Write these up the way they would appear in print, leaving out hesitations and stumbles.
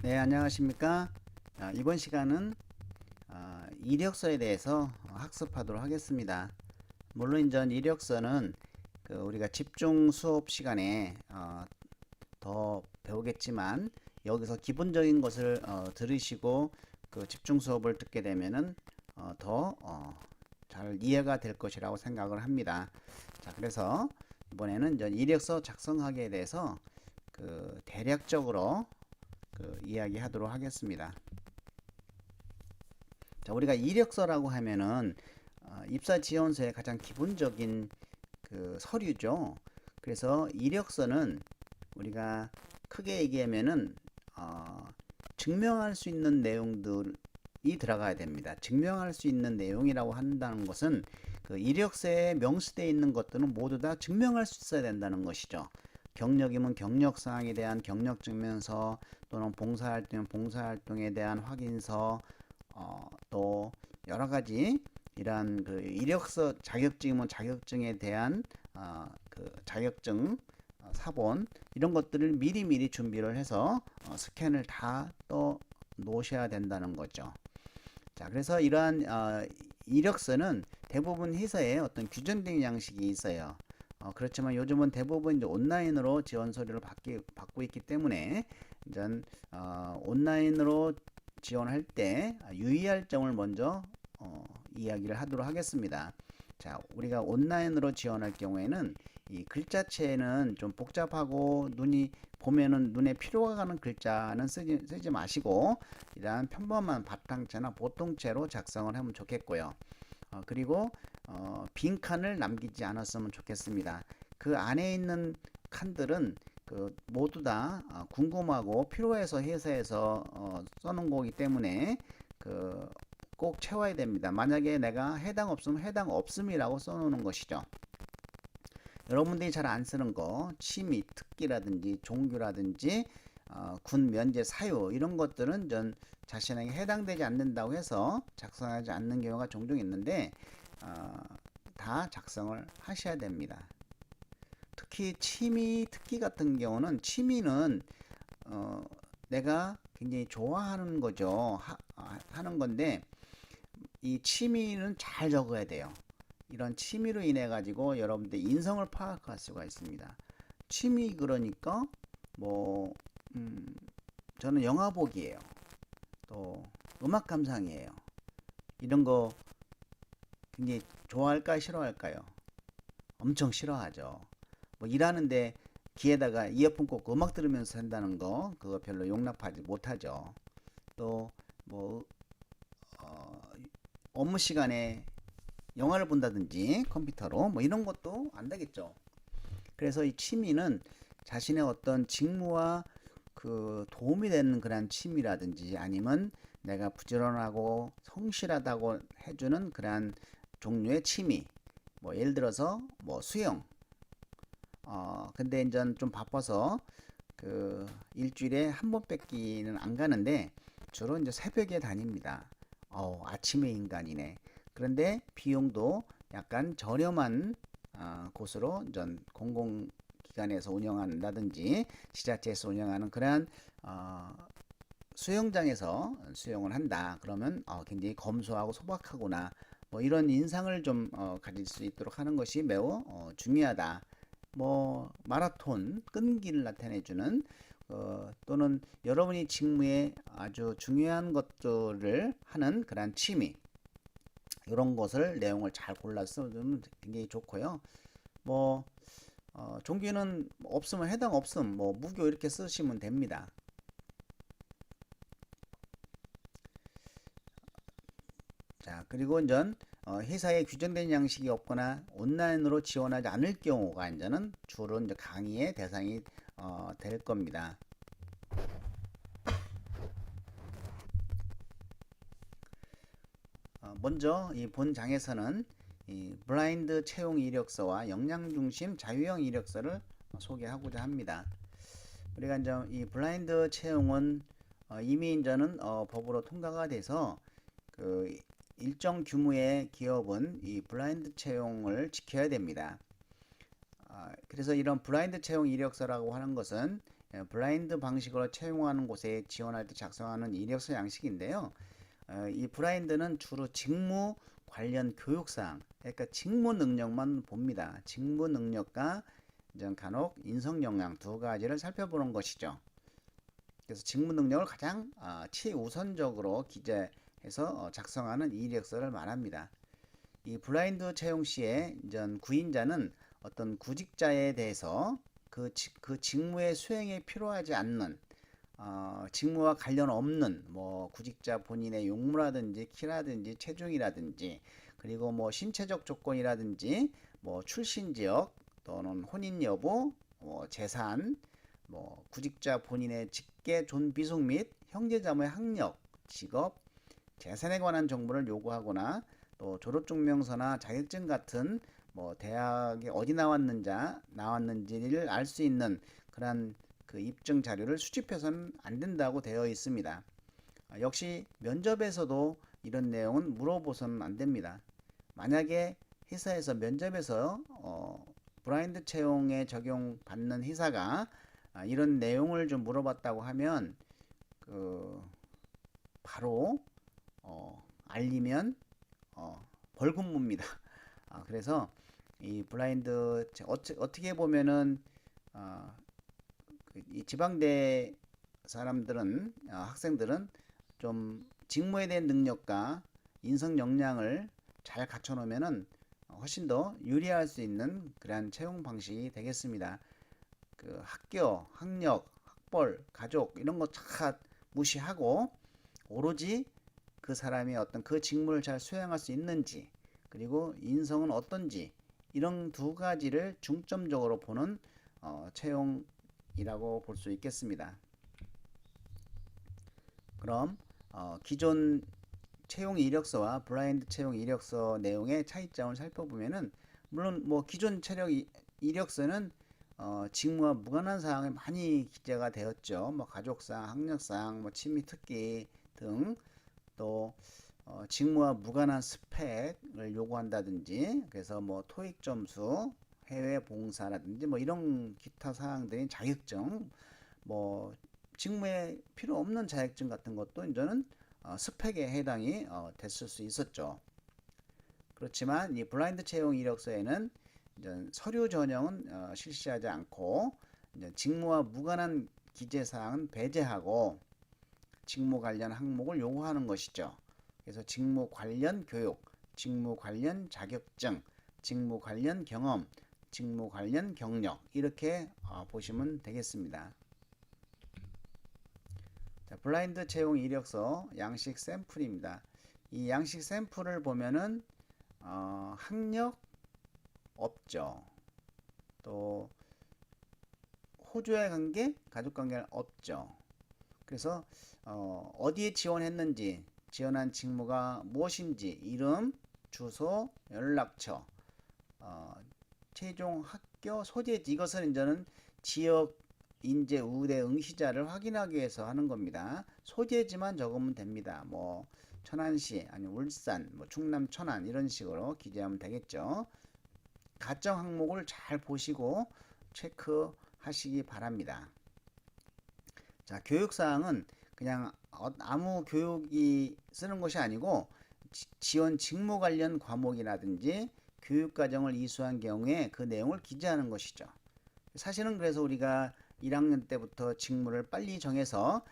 네, 안녕하십니까? 이번 시간은 이력서에 대해서 학습하도록 하겠습니다. 물론 이제 이력서는 우리가 집중 수업 시간에 더 배우겠지만 여기서 기본적인 것을 들으시고 그 집중 수업을 듣게 되면은 더 잘 이해가 될 것이라고 생각을 합니다. 자, 그래서 이번에는 이제 이력서 작성하기에 대해서 대략적으로 이야기하도록 하겠습니다. 자, 우리가 이력서라고 하면은 입사 지원서의 가장 기본적인 서류죠. 그래서 이력서는 우리가 크게 얘기하면은 증명할 수 있는 내용들이 들어가야 됩니다. 증명할 수 있는 내용이라고 한다는 것은 그 이력서에 명시되어 있는 것들은 모두 다 증명할 수 있어야 된다는 것이죠. 경력이면 경력사항에 대한 경력증명서, 또는 봉사활동이면 봉사활동에 대한 확인서, 또 여러 가지 이러한 이력서, 자격증이면 자격증에 대한 자격증 사본, 이런 것들을 미리미리 준비를 해서 스캔을 다 또 놓으셔야 된다는 거죠. 자, 그래서 이러한 이력서는 대부분 회사에 어떤 규정된 양식이 있어요. 그렇지만 요즘은 대부분 이제 온라인으로 지원 서류를 받고 있기 때문에 이제 온라인으로 지원할 때 유의할 점을 먼저 이야기를 하도록 하겠습니다. 자, 우리가 온라인으로 지원할 경우에는 이 글자체는 좀 복잡하고 보면은 눈에 피로가 가는 글자는 쓰지 마시고 이러한 평범한 바탕체나 보통체로 작성을 하면 좋겠고요. 그리고 빈칸을 남기지 않았으면 좋겠습니다. 그 안에 있는 칸들은 모두 다 궁금하고 필요해서 회사에서 써놓은 거기 때문에 꼭 채워야 됩니다. 만약에 내가 해당 없으면 해당 없음이라고 써놓는 것이죠. 여러분들이 잘 안 쓰는 거, 취미, 특기라든지 종교라든지 군 면제 사유, 이런 것들은 전 자신에게 해당되지 않는다고 해서 작성하지 않는 경우가 종종 있는데 다 작성을 하셔야 됩니다. 특히 취미, 특기 같은 경우는, 취미는 내가 굉장히 좋아하는 거죠. 하는 건데 이 취미는 잘 적어야 돼요. 이런 취미로 인해 가지고 여러분들 인성을 파악할 수가 있습니다. 취미, 그러니까 뭐 저는 영화 보기예요. 또 음악 감상이에요. 이런 거 굉장히 좋아할까 싫어할까요? 엄청 싫어하죠. 뭐 일하는데 귀에다가 이어폰 꽂고 음악 들으면서 한다는 거, 그거 별로 용납하지 못하죠. 또 뭐 업무 시간에 영화를 본다든지 컴퓨터로 뭐 이런 것도 안 되겠죠. 그래서 이 취미는 자신의 어떤 직무와 도움이 되는 그런 취미라든지, 아니면 내가 부지런하고 성실하다고 해주는 그러한 종류의 취미, 뭐 예를 들어서 뭐 수영, 근데 이제 좀 바빠서 일주일에 한 번 뺏기는 안 가는데 주로 이제 새벽에 다닙니다. 아침의 인간이네. 그런데 비용도 약간 저렴한 곳으로 전 공공기관에서 운영한다든지 지자체에서 운영하는 그러한 수영장에서 수영을 한다. 그러면 굉장히 검소하고 소박하구나. 뭐 이런 인상을 좀 가질 수 있도록 하는 것이 매우 중요하다. 뭐 마라톤 끈기를 나타내주는 또는 여러분이 직무에 아주 중요한 것들을 하는 그런 취미, 이런 것을 내용을 잘 골라서 쓰면 굉장히 좋고요. 뭐 종교는 없으면 해당 없음, 뭐 무교 이렇게 쓰시면 됩니다. 자, 그리고 이제 회사에 규정된 양식이 없거나 온라인으로 지원하지 않을 경우가 이제는 주로 이제 강의의 대상이 될 겁니다. 먼저 이 본 장에서는 이 블라인드 채용 이력서와 역량 중심 자유형 이력서를 소개하고자 합니다. 우리가 이제 이 블라인드 채용은 이미 이제는 법으로 통과가 돼서 일정 규모의 기업은 이 블라인드 채용을 지켜야 됩니다. 그래서 이런 블라인드 채용 이력서라고 하는 것은 블라인드 방식으로 채용하는 곳에 지원할 때 작성하는 이력서 양식인데요. 이 블라인드는 주로 직무 관련 교육사항, 그러니까 직무 능력만 봅니다. 직무 능력과 간혹 인성 역량 두 가지를 살펴보는 것이죠. 그래서 직무 능력을 가장 최우선적으로 기재해서 작성하는 이력서를 말합니다. 이 블라인드 채용 시에 구인자는 어떤 구직자에 대해서 그 직무의 수행에 필요하지 않는 직무와 관련 없는 뭐 구직자 본인의 용무라든지 키라든지 체중이라든지 그리고 뭐 신체적 조건이라든지 뭐 출신 지역 또는 혼인 여부, 뭐 재산, 뭐 구직자 본인의 직계 존비속 및 형제자매의 학력, 직업, 재산에 관한 정보를 요구하거나 또 졸업증명서나 자격증 같은 뭐 대학에 어디 나왔는지를 알 수 있는 그런 그 입증 자료를 수집해서는 안 된다고 되어 있습니다. 역시 면접에서도 이런 내용은 물어보서는 안 됩니다. 만약에 회사에서 면접에서 블라인드 채용에 적용받는 회사가 이런 내용을 좀 물어봤다고 하면 바로 알리면 벌금 묻니다. 그래서 이 블라인드 어떻게 보면은 이 지방대 사람들은 학생들은 좀 직무에 대한 능력과 인성 역량을 잘 갖춰 놓으면은 훨씬 더 유리할 수 있는 그러한 채용 방식이 되겠습니다. 그 학교, 학력, 학벌, 가족 이런 거 다 무시하고 오로지 그 사람이 어떤 그 직무를 잘 수행할 수 있는지 그리고 인성은 어떤지 이런 두 가지를 중점적으로 보는 채용이라고 볼 수 있겠습니다. 그럼 기존 채용 이력서와 블라인드 채용 이력서 내용의 차이점을 살펴보면은 물론 뭐 기존 채용 이력서는 직무와 무관한 사항이 많이 기재가 되었죠. 뭐 가족사항, 학력사항, 뭐 취미 특기 등 또 직무와 무관한 스펙을 요구한다든지 그래서 뭐 토익 점수, 해외 봉사라든지 뭐 이런 기타 사항들인 자격증 뭐 직무에 필요 없는 자격증 같은 것도 이제는 스펙에 해당이 됐을 수 있었죠. 그렇지만 이 블라인드 채용 이력서에는 이제 서류 전형은 실시하지 않고 이제 직무와 무관한 기재 사항은 배제하고 직무 관련 항목을 요구하는 것이죠. 그래서 직무 관련 교육, 직무 관련 자격증, 직무 관련 경험, 직무 관련 경력 이렇게 보시면 되겠습니다. 자, 블라인드 채용 이력서 양식 샘플입니다. 이 양식 샘플을 보면은 학력 없죠. 또 호주의 관계, 가족 관계는 없죠. 그래서 어디에 지원했는지, 지원한 직무가 무엇인지, 이름, 주소, 연락처, 최종 학교 소재지 이것은 이제는 지역 인재 우대 응시자를 확인하기 위해서 하는 겁니다. 소재지만 적으면 됩니다. 뭐 천안시 아니면 울산, 뭐 충남 천안 이런 식으로 기재하면 되겠죠. 가정 항목을 잘 보시고 체크하시기 바랍니다. 자, 교육사항은 그냥 아무 교육이 쓰는 것이 아니고 지원 직무 관련 과목이라든지 교육과정을 이수한 경우에 그 내용을 기재하는 것이죠. 사실은 그래서 우리가 1학년 때부터 직무를 빨리 정해서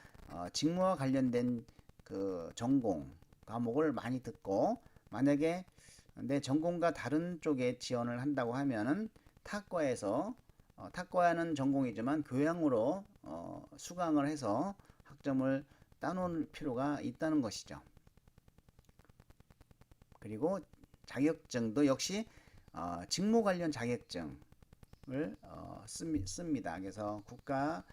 직무와 관련된 그 전공 과목을 많이 듣고 만약에 내 전공과 다른 쪽에 지원을 한다고 하면은 타과에서 타과는 전공이지만 교양으로 수강을 해서 학점을 따놓을 필요가 있다는 것이죠. 그리고 자격증도 역시 직무 관련 자격증을 씁니다. 그래서 국가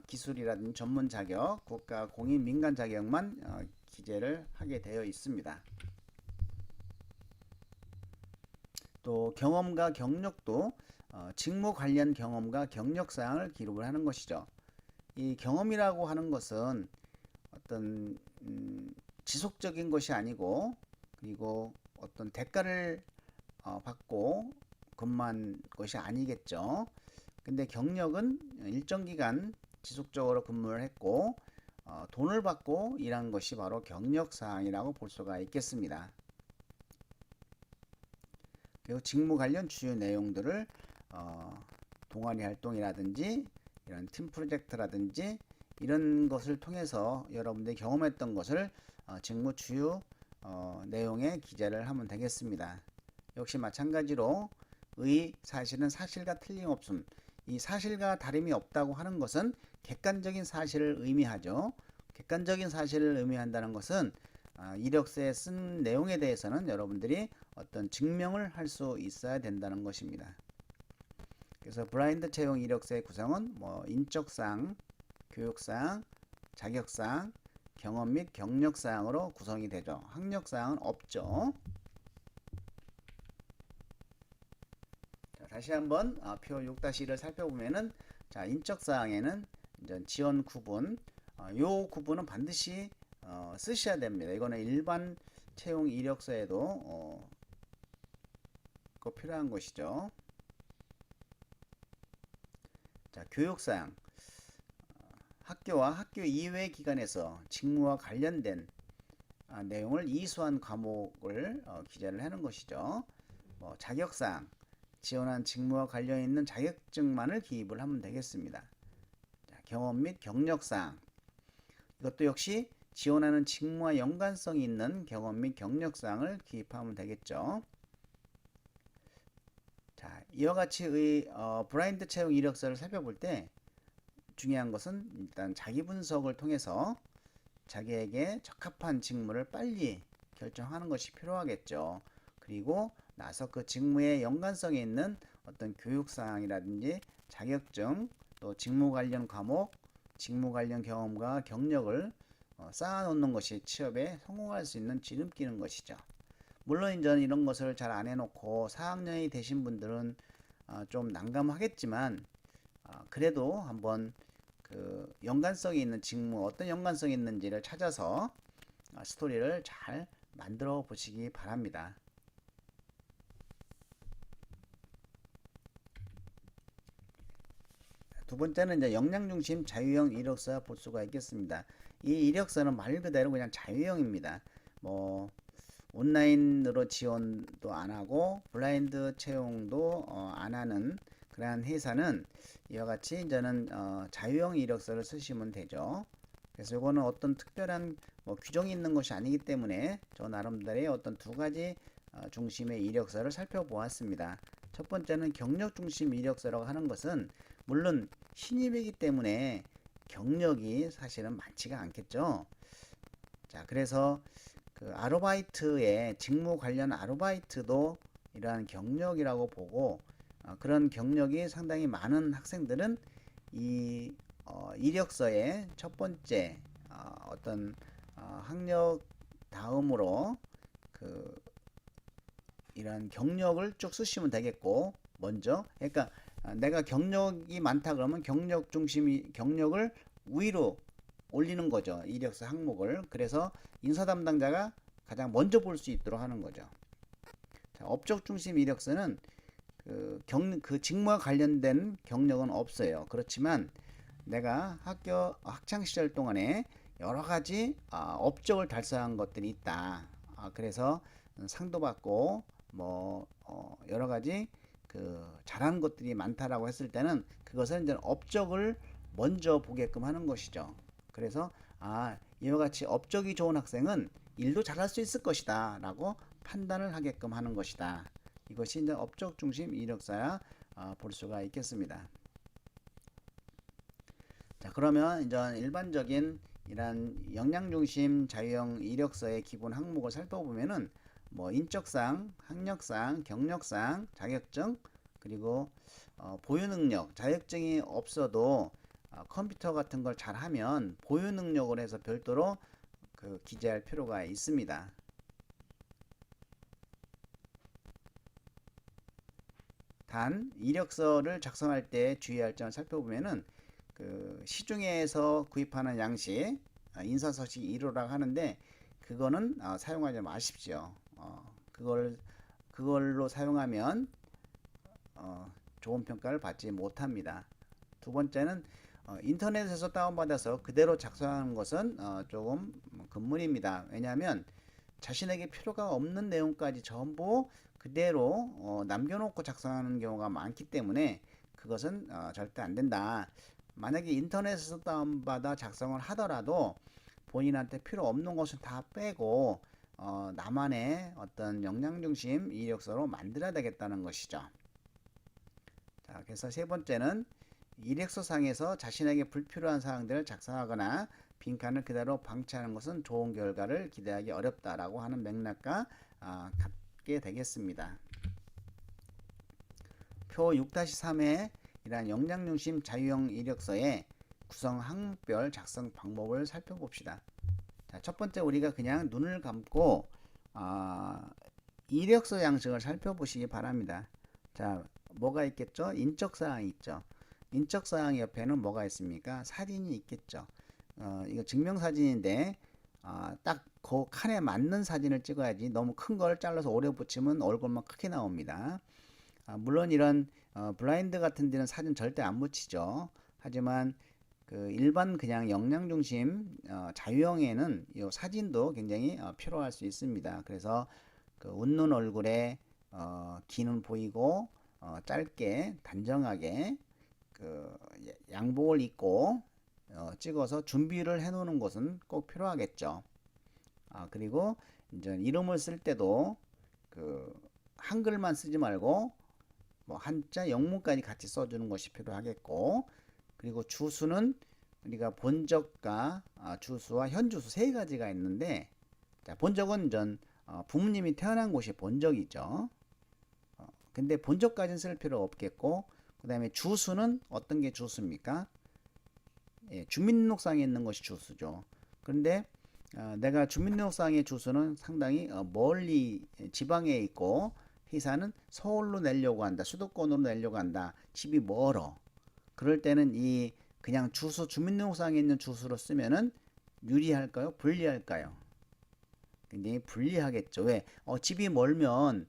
기술이라든지 전문 자격, 국가 공인 민간 자격만 기재를 하게 되어 있습니다. 또 경험과 경력도 직무 관련 경험과 경력 사항을 기록을 하는 것이죠. 이 경험이라고 하는 것은 어떤 지속적인 것이 아니고 그리고 어떤 대가를 받고 근무한 것이 아니겠죠. 근데 경력은 일정 기간 지속적으로 근무를 했고 돈을 받고 일한 것이 바로 경력사항이라고 볼 수가 있겠습니다. 그리고 직무 관련 주요 내용들을 동아리 활동이라든지 이런 팀 프로젝트라든지 이런 것을 통해서 여러분들이 경험했던 것을 직무 주요 내용에 기재를 하면 되겠습니다. 역시 마찬가지로 의, 사실은 사실과 틀림없음. 이 사실과 다름이 없다고 하는 것은 객관적인 사실을 의미하죠. 객관적인 사실을 의미한다는 것은 이력서에 쓴 내용에 대해서는 여러분들이 어떤 증명을 할 수 있어야 된다는 것입니다. 그래서 블라인드 채용 이력서의 구성은 인적사항, 교육사항, 자격사항, 경험 및 경력사항으로 구성이 되죠. 학력사항은 없죠. 자, 다시 한번 표 6-1을 살펴보면은 자, 인적사항에는 지원 구분, 요 구분은 반드시 쓰셔야 됩니다. 이거는 일반 채용 이력서에도 꼭 필요한 것이죠. 자, 교육사항. 학교와 학교 이외 기관에서 직무와 관련된 내용을 이수한 과목을 기재를 하는 것이죠. 자격사항. 지원한 직무와 관련 있는 자격증만을 기입을 하면 되겠습니다. 자, 경험 및 경력사항. 이것도 역시 지원하는 직무와 연관성이 있는 경험 및 경력사항을 기입하면 되겠죠. 자, 이와 같이 블라인드 채용 이력서를 살펴볼 때 중요한 것은 일단 자기 분석을 통해서 자기에게 적합한 직무를 빨리 결정하는 것이 필요하겠죠. 그리고 나서 그 직무에 연관성이 있는 어떤 교육사항이라든지 자격증, 또 직무 관련 과목, 직무 관련 경험과 경력을 쌓아놓는 것이 취업에 성공할 수 있는 지름길인 것이죠. 물론 저는 이런 것을 잘 안 해놓고 4학년이 되신 분들은 좀 난감하겠지만 그래도 한번 그 연관성이 있는 직무, 어떤 연관성이 있는지를 찾아서 스토리를 잘 만들어 보시기 바랍니다. 두 번째는 이제 역량 중심 자유형 이력서 볼 수가 있겠습니다. 이 이력서는 말 그대로 그냥 자유형입니다. 온라인으로 지원도 안 하고 블라인드 채용도 안 하는 그러한 회사는 이와 같이 이제는 자유형 이력서를 쓰시면 되죠. 그래서 이거는 어떤 특별한 규정이 있는 것이 아니기 때문에 저 나름대로의 어떤 두 가지 중심의 이력서를 살펴보았습니다. 첫 번째는 경력 중심 이력서라고 하는 것은 물론 신입이기 때문에 경력이 사실은 많지가 않겠죠. 자, 그래서 그 아르바이트의 직무 관련 아르바이트도 이러한 경력이라고 보고 그런 경력이 상당히 많은 학생들은 이 이력서의 첫 번째 어떤 학력 다음으로 그 이런 경력을 쭉 쓰시면 되겠고 먼저 그러니까 내가 경력이 많다 그러면 경력을 위로 올리는 거죠. 이력서 항목을. 그래서 인사 담당자가 가장 먼저 볼 수 있도록 하는 거죠. 자, 업적 중심 이력서는 그 직무와 관련된 경력은 없어요. 그렇지만 내가 학창 시절 동안에 여러 가지 업적을 달성한 것들이 있다. 그래서 상도 받고 여러 가지 그 잘하는 것들이 많다라고 했을 때는 그것은 이제 업적을 먼저 보게끔 하는 것이죠. 그래서 이와 같이 업적이 좋은 학생은 일도 잘할 수 있을 것이다 라고 판단을 하게끔 하는 것이다. 이것이 이제 업적 중심 이력서야 볼 수가 있겠습니다. 자, 그러면 이제 일반적인 이런 역량 중심 자유형 이력서의 기본 항목을 살펴보면은 인적사항, 학력사항, 경력사항, 자격증, 그리고 보유 능력, 자격증이 없어도 컴퓨터 같은 걸 잘하면 보유 능력을 해서 별도로 기재할 필요가 있습니다. 단 이력서를 작성할 때 주의할 점을 살펴보면은 시중에서 구입하는 양식 인사서식 1호라고 하는데 그거는 사용하지 마십시오. 그걸로 사용하면 좋은 평가를 받지 못합니다. 두 번째는 인터넷에서 다운받아서 그대로 작성하는 것은 조금 금물입니다. 왜냐하면 자신에게 필요가 없는 내용까지 전부 그대로 남겨놓고 작성하는 경우가 많기 때문에 그것은 절대 안 된다. 만약에 인터넷에서 다운받아 작성을 하더라도 본인한테 필요 없는 것은 다 빼고 나만의 어떤 역량중심 이력서로 만들어야 되겠다는 것이죠. 자, 그래서 세 번째는 이력서상에서 자신에게 불필요한 사항들을 작성하거나 빈칸을 그대로 방치하는 것은 좋은 결과를 기대하기 어렵다라고 하는 맥락과 같게 되겠습니다. 표 6-3에 이러한 역량중심 자유형 이력서의 구성 항목별 작성 방법을 살펴봅시다. 자, 첫 번째 우리가 그냥 눈을 감고 이력서 양식을 살펴보시기 바랍니다. 자, 뭐가 있겠죠? 인적사항이 있죠. 인적사항 옆에는 뭐가 있습니까? 사진이 있겠죠. 이거 증명사진인데 딱 그 칸에 맞는 사진을 찍어야지 너무 큰 걸 잘라서 오래 붙이면 얼굴만 크게 나옵니다. 물론 이런 블라인드 같은 데는 사진 절대 안 붙이죠. 하지만 그 일반 그냥 역량중심 자유형에는 이 사진도 굉장히 필요할 수 있습니다. 그래서 그 웃는 얼굴에 귀는 보이고 짧게 단정하게 그 양복을 입고 찍어서 준비를 해 놓는 것은 꼭 필요하겠죠. 그리고 이제 이름을 쓸 때도 그 한글만 쓰지 말고 뭐 한자 영문까지 같이 써주는 것이 필요하겠고, 그리고 주수는 우리가 본적과 주수와 현주수 세 가지가 있는데, 자, 본적은 부모님이 태어난 곳이 본적이죠. 근데 본적까지는 쓸 필요 없겠고, 그 다음에 주수는 어떤 게 주수입니까? 예, 주민등록상에 있는 것이 주수죠. 그런데 내가 주민등록상의 주소는 상당히 멀리 지방에 있고 회사는 서울로 내려고 한다. 수도권으로 내려고 한다. 집이 멀어. 그럴 때는 이 그냥 주소 주민등록상에 있는 주소로 쓰면은 유리할까요? 불리할까요? 굉장히 불리하겠죠. 왜? 집이 멀면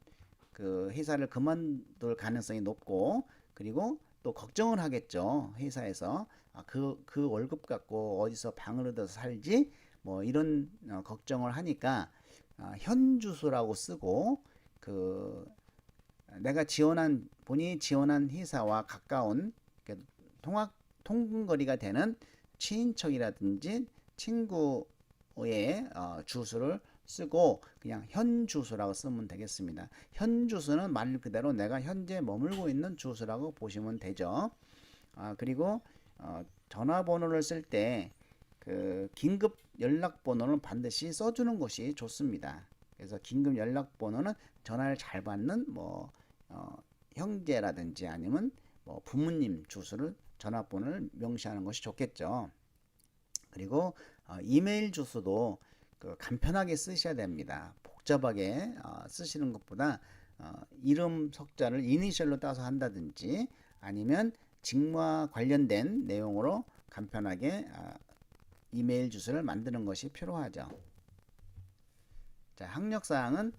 그 회사를 그만둘 가능성이 높고, 그리고 또 걱정을 하겠죠. 회사에서 그 월급 갖고 어디서 방을 얻어서 살지? 뭐 이런 걱정을 하니까 현 주소라고 쓰고, 그 내가 본인이 지원한 회사와 가까운 통근거리가 되는 친인척이라든지 친구의 주소를 쓰고 그냥 현 주소라고 쓰면 되겠습니다. 현 주소는 말 그대로 내가 현재 머물고 있는 주소라고 보시면 되죠. 그리고 전화번호를 쓸 때 그 긴급 연락번호는 반드시 써주는 것이 좋습니다. 그래서 긴급 연락번호는 전화를 잘 받는 형제라든지 아니면 부모님 주소를 전화번호를 명시하는 것이 좋겠죠. 그리고 이메일 주소도 간편하게 쓰셔야 됩니다. 복잡하게 쓰시는 것보다 이름 석자를 이니셜로 따서 한다든지 아니면 직무와 관련된 내용으로 간편하게 이메일 주소를 만드는 것이 필요하죠. 자, 학력사항은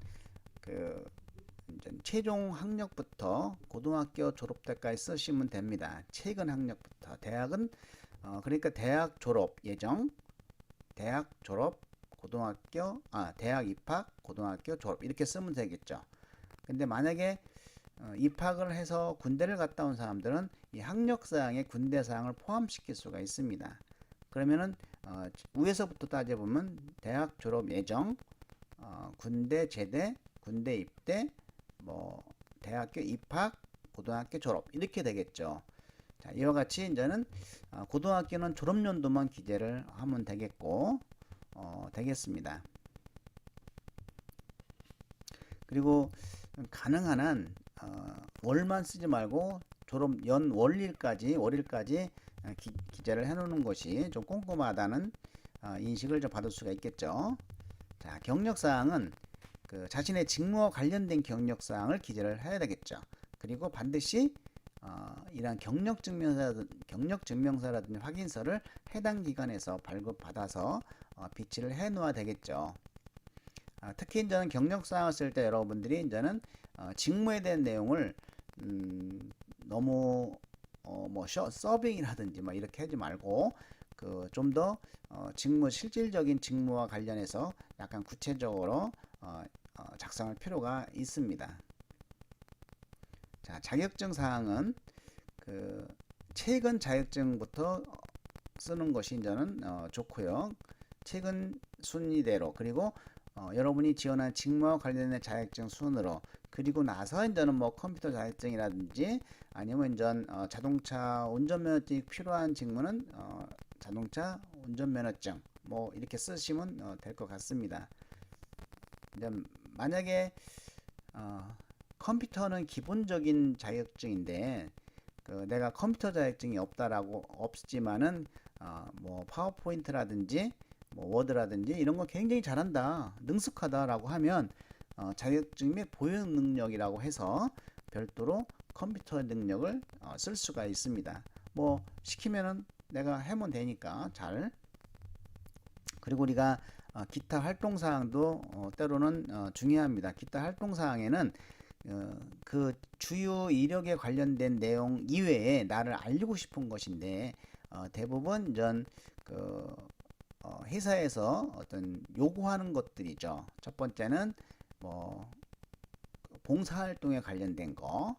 최종 학력부터 고등학교 졸업 때까지 쓰시면 됩니다. 최근 학력부터 대학은 그러니까 대학 졸업 예정, 대학 졸업, 대학 입학, 고등학교 졸업 이렇게 쓰면 되겠죠. 근데 만약에 입학을 해서 군대를 갔다 온 사람들은 이 학력사항에 군대사항을 포함시킬 수가 있습니다. 그러면은 위에서부터 따져보면 대학 졸업 예정, 군대 제대, 군대 입대, 대학교 입학, 고등학교 졸업 이렇게 되겠죠. 자, 이와 같이 이제는 고등학교는 졸업연도만 기재를 하면 되겠고 되겠습니다. 그리고 가능한 한 월만 쓰지 말고 졸업 월일까지 기재를 해놓는 것이 좀 꼼꼼하다는 인식을 좀 받을 수가 있겠죠. 자, 경력사항은 자신의 직무와 관련된 경력사항을 기재를 해야 되겠죠. 그리고 반드시 이러한 경력증명서라든지 확인서를 해당 기관에서 발급받아서 비치를 해 놓아야 되겠죠. 특히 이제는 경력사항을 쓸 때 여러분들이 이제는 직무에 대한 내용을 너무 뭐 서빙이라든지 뭐 이렇게 하지 말고 그 좀 더 직무 실질적인 직무와 관련해서 약간 구체적으로 작성할 필요가 있습니다. 자, 자격증 사항은 그 최근 자격증부터 쓰는 것이 저는 좋고요. 최근 순위대로 그리고 여러분이 지원한 직무와 관련된 자격증 순으로 그리고 나서 이제는 뭐 컴퓨터 자격증이라든지 아니면 이제 자동차 운전면허증이 필요한 직무는 자동차 운전면허증 뭐 이렇게 쓰시면 될 것 같습니다. 이제 만약에 컴퓨터는 기본적인 자격증인데 내가 컴퓨터 자격증이 없지만은 뭐 파워포인트라든지 뭐 워드라든지 이런 거 굉장히 잘한다, 능숙하다라고 하면 자격증 및 보유 능력이라고 해서 별도로 컴퓨터 능력을 쓸 수가 있습니다. 뭐 시키면은 내가 하면 되니까 잘. 그리고 우리가 기타 활동 사항도 때로는 중요합니다. 기타 활동 사항에는 그 주요 이력에 관련된 내용 이외에 나를 알리고 싶은 것인데 대부분 그 회사에서 어떤 요구하는 것들이죠. 첫 번째는 뭐 봉사활동에 관련된 거,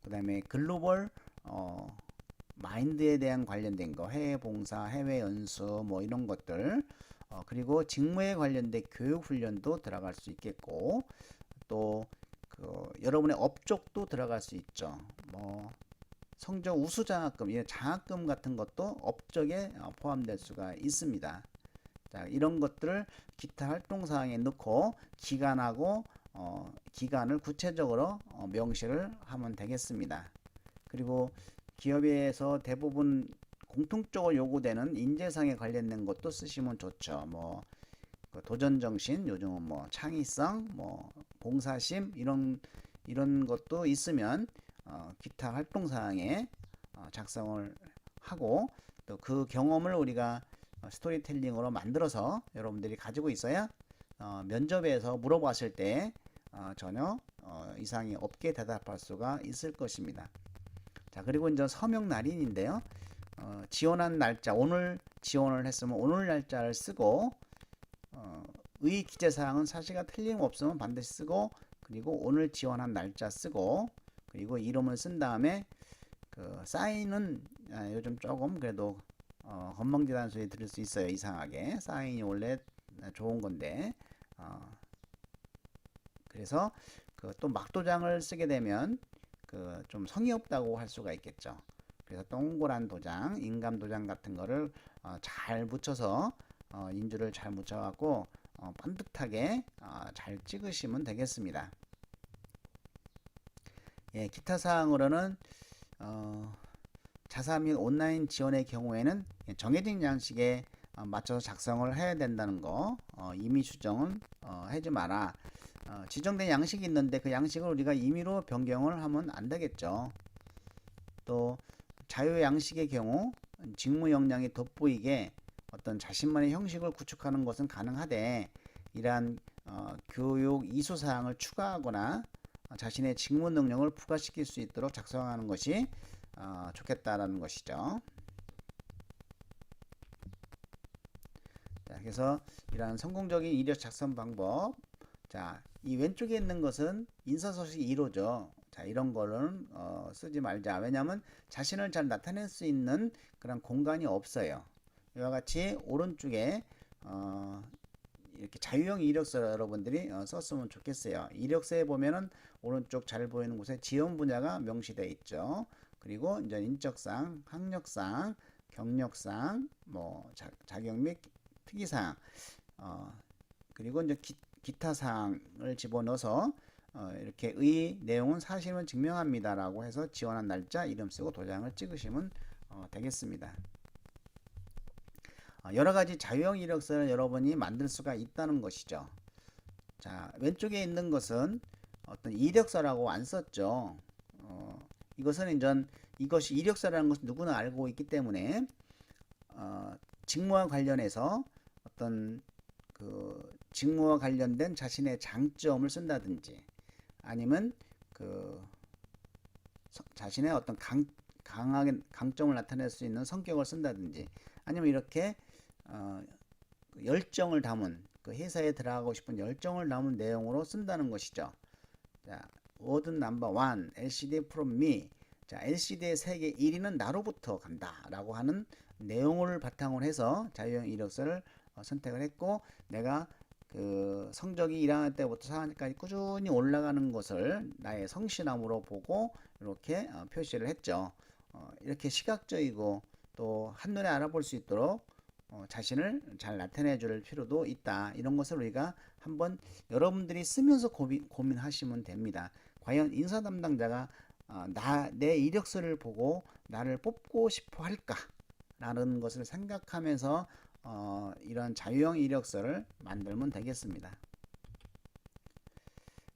그 다음에 글로벌 마인드에 대한 관련된 거, 해외 봉사, 해외 연수 뭐 이런 것들, 그리고 직무에 관련된 교육 훈련도 들어갈 수 있겠고, 또 여러분의 업적도 들어갈 수 있죠. 뭐 성적 우수 장학금, 이런 장학금 같은 것도 업적에 포함될 수가 있습니다. 자, 이런 것들을 기타 활동 사항에 넣고 기간하고 기간을 구체적으로 명시를 하면 되겠습니다. 그리고 기업에서 대부분 공통적으로 요구되는 인재상에 관련된 것도 쓰시면 좋죠. 뭐 도전 정신, 요즘은 뭐 창의성, 뭐 봉사심 이런 것도 있으면 기타 활동 사항에 작성을 하고 또 그 경험을 우리가 스토리텔링으로 만들어서 여러분들이 가지고 있어야 면접에서 물어봤을 때 전혀 이상이 없게 대답할 수가 있을 것입니다. 자, 그리고 이제 서명 날인인데요. 지원한 날짜, 오늘 지원을 했으면 오늘 날짜를 쓰고 의 기재사항은 사실과 틀림없으면 반드시 쓰고 그리고 오늘 지원한 날짜 쓰고 그리고 이름을 쓴 다음에 그 사인은 요즘 조금 그래도 건방지다는 소리 들을 수 있어요. 이상하게 사인이 원래 좋은 건데 그래서 그 또 막도장을 쓰게 되면 그 좀 성의 없다고 할 수가 있겠죠. 그래서 동그란 도장, 인감 도장 같은 거를 잘 묻혀서 인주를 잘 묻혀갖고 반듯하게 잘 찍으시면 되겠습니다. 예, 기타 사항으로는 자사 및 온라인 지원의 경우에는 정해진 양식에 맞춰서 작성을 해야 된다는 거, 임의 수정은 하지 마라. 지정된 양식이 있는데 그 양식을 우리가 임의로 변경을 하면 안 되겠죠. 또 자유 양식의 경우 직무 역량이 돋보이게 어떤 자신만의 형식을 구축하는 것은 가능하되 이러한 교육 이수 사항을 추가하거나 자신의 직무 능력을 부과시킬 수 있도록 작성하는 것이 좋겠다라는 것이죠. 자, 그래서 이러한 성공적인 이력 작성 방법. 자, 이 왼쪽에 있는 것은 인사소식 1호죠. 자, 이런 거는 쓰지 말자. 왜냐하면 자신을 잘 나타낼 수 있는 그런 공간이 없어요. 이와 같이 오른쪽에 이렇게 자유형 이력서 여러분들이 썼으면 좋겠어요. 이력서에 보면은 오른쪽 잘 보이는 곳에 지원 분야가 명시되어 있죠. 그리고 이제 인적사항, 학력사항, 경력사항, 뭐 자격 및 특이사항, 그리고 이제 기타 사항을 집어넣어서 이렇게 의 내용은 사실은 증명합니다라고 해서 지원한 날짜, 이름 쓰고 도장을 찍으시면 되겠습니다. 여러 가지 자유형 이력서를 여러분이 만들 수가 있다는 것이죠. 자, 왼쪽에 있는 것은 어떤 이력서라고 안 썼죠. 이것은 이것이 이력서라는 것은 누구나 알고 있기 때문에 직무와 관련해서 어떤 그 직무와 관련된 자신의 장점을 쓴다든지 아니면 그 자신의 어떤 강하게 강점을 나타낼 수 있는 성격을 쓴다든지 아니면 이렇게 열정을 담은 그 회사에 들어가고 싶은 열정을 담은 내용으로 쓴다는 것이죠. 자, word number one, LCD from me. 자, LCD의 세계 1위는 나로부터 간다라고 하는 내용을 바탕으로 해서 자유형 이력서를 선택을 했고, 내가 그 성적이 1학년 때부터 4학년까지 꾸준히 올라가는 것을 나의 성실함으로 보고 이렇게 표시를 했죠. 이렇게 시각적이고 또 한눈에 알아볼 수 있도록 자신을 잘 나타내 줄 필요도 있다. 이런 것을 우리가 한번 여러분들이 쓰면서 고민하시면 됩니다. 과연 인사 담당자가 내 이력서를 보고 나를 뽑고 싶어 할까? 라는 것을 생각하면서 이런 자유형 이력서를 만들면 되겠습니다.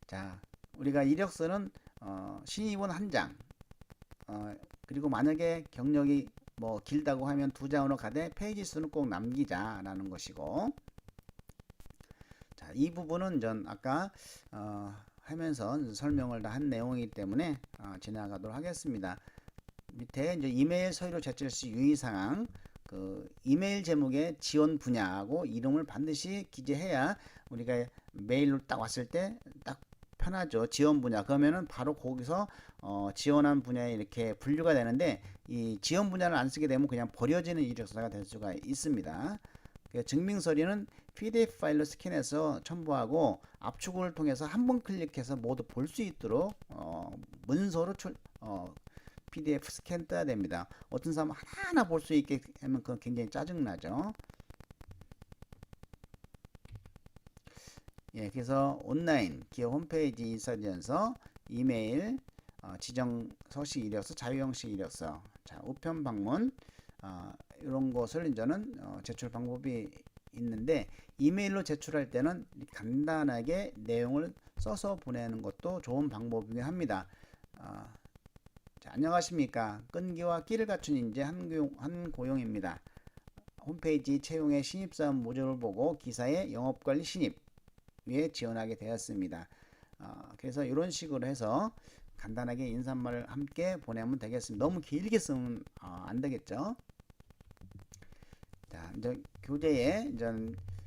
자, 우리가 이력서는 신입은 한 장, 그리고 만약에 경력이 뭐 길다고 하면 2장으로 가되 페이지 수는 꼭 남기자라는 것이고, 자, 이 부분은 전 아까 하면서 설명을 다 한 내용이기 때문에 지나가도록 하겠습니다. 밑에 이제 이메일 서류로 제출 시 유의사항, 그 이메일 제목에 지원 분야하고 이름을 반드시 기재해야 우리가 메일로 딱 왔을 때 딱 편하죠. 지원 분야. 그러면은 바로 거기서 지원한 분야에 이렇게 분류가 되는데, 이 지원 분야를 안 쓰게 되면 그냥 버려지는 이력서가 될 수가 있습니다. 증명서류는 PDF 파일로 스캔해서 첨부하고 압축을 통해서 한 번 클릭해서 모두 볼 수 있도록 문서로 PDF 스캔 떠야 됩니다. 어떤 사람은 하나하나 볼 수 있게 하면 그건 굉장히 짜증나죠. 예, 그래서 온라인, 기업 홈페이지 인사지원서, 이메일, 지정 서식 이력서, 자유형식 이력서, 자, 우편 방문, 이런 것을 이제는 제출 방법이 있는데, 이메일로 제출할 때는 간단하게 내용을 써서 보내는 것도 좋은 방법이긴 합니다. 자, 안녕하십니까. 끈기와 끼를 갖춘 인재 한고용입니다. 홈페이지 채용의 신입사원 모듈을 보고 기사의 영업관리 신입 위에 지원하게 되었습니다. 그래서 이런 식으로 해서 간단하게 인사말을 함께 보내면 되겠습니다. 너무 길게 쓰면 안 되겠죠. 자, 이제 교재에 이제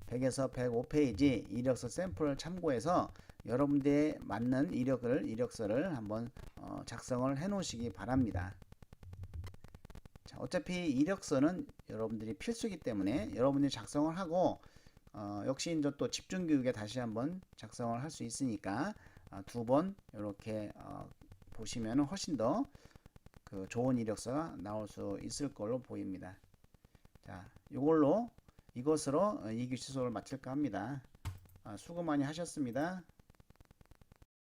100에서 105페이지 이력서 샘플을 참고해서 여러분들에 맞는 이력서를 한번 작성을 해 놓으시기 바랍니다. 자, 어차피 이력서는 여러분들이 필수이기 때문에 여러분들이 작성을 하고 역시 이제 또 집중교육에 다시 한번 작성을 할 수 있으니까 2번 이렇게 보시면 훨씬 더 그 좋은 이력서가 나올 수 있을 걸로 보입니다. 자, 이것으로 2기 시속을 마칠까 합니다. 수고 많이 하셨습니다.